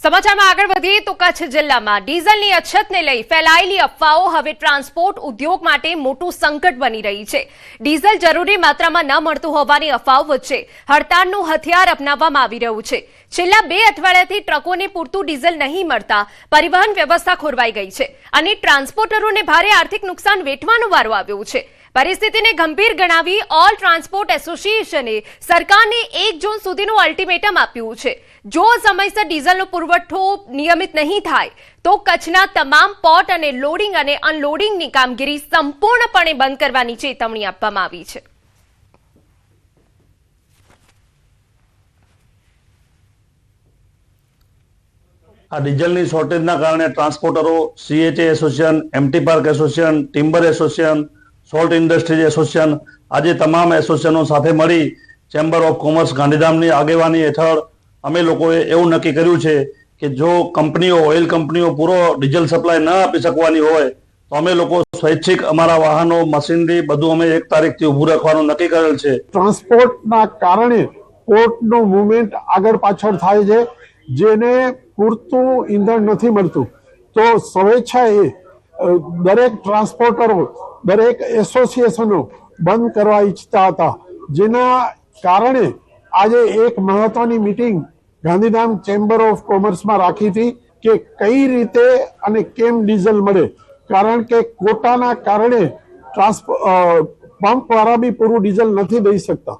સમાચારમાં આગળ વધીએ તો કચ્છ જિલ્લામાં ડીઝલની અછતને લઈ ફેલાયેલી અફવાઓ હવે ટ્રાન્સપોર્ટ ઉદ્યોગ માટે મોટું સંકટ બની રહી છે। ડીઝલ જરૂરી માત્રામાં ન મળતું હોવાની અફવાઓ વચ્ચે હડતાળનું હથિયાર અપનાવવામાં આવી રહ્યું છે। છેલ્લા 2 અઠવાડિયાથી ટ્રકોને પૂરતું ડીઝલ નહીં મળતા પરિવહન વ્યવસ્થા ખોરવાઈ ગઈ છે અને ટ્રાન્સપોર્ટરોને ભારે આર્થિક નુકસાન વેઠવાનો વારો આવ્યો છે। પરિસ્થિતિને ગંભીર ગણાવી ઓલ ટ્રાન્સપોર્ટ એસોસિએશને સરકારને 1 જૂન સુધીનું અલ્ટિમેટમ આપ્યું છે। જો સમયસર ડીઝલનો પુરવઠો નિયમિત નહીં થાય તો કચ્છના તમામ પોર્ટ અને લોડિંગ અને અનલોડિંગની કામગીરી સંપૂર્ણપણે બંધ કરવાની ચેતવણી આપવામાં આવી છે। આ ડીઝલની શોર્ટેજના કારણે ટ્રાન્સપોર્ટરો, CHA association, MT park association, timber association, salt industries association આજે તમામ એસોસિએશનો સાથે મળી ચેમ્બર ઓફ કોમર્સ ગાંધીધામની આગેવાની હેઠળ અમે લોકોએ એવું નક્કી કર્યું છે કે જો કંપનીઓ, ઓઇલ કંપનીઓ પૂરો ડીઝલ સપ્લાય ન આપી શકવાની હોય તો અમે લોકો સ્વૈચ્છિક અમારા વાહનો, મશીનરી બધું અમે 1 તારીખથી ઊભું રાખવાનું નક્કી કરેલ છે। ટ્રાન્સપોર્ટના કારણે પોર્ટનો મુવમેન્ટ આગળ પાછળ થાય છે, જેને પૂરતું ઈંધણ નથી મળતું તો સ્વેચ્છાએ દરેક ટ્રાન્સપોર્ટરો, દરેક એસોસિએશનો બંધ કરવા ઈચ્છતા હતા, જેના કારણે આજે એક મહત્વની મીટિંગ ગાંધીધામ ચેમ્બર ઓફ કોમર્સમાં રાખી હતી કે કઈ રીતે અને કેમ ડીઝલ મળે, કારણ કે કોટાના કારણે પંપ વાળા બી પૂરું ડીઝલ નથી દઈ શકતા।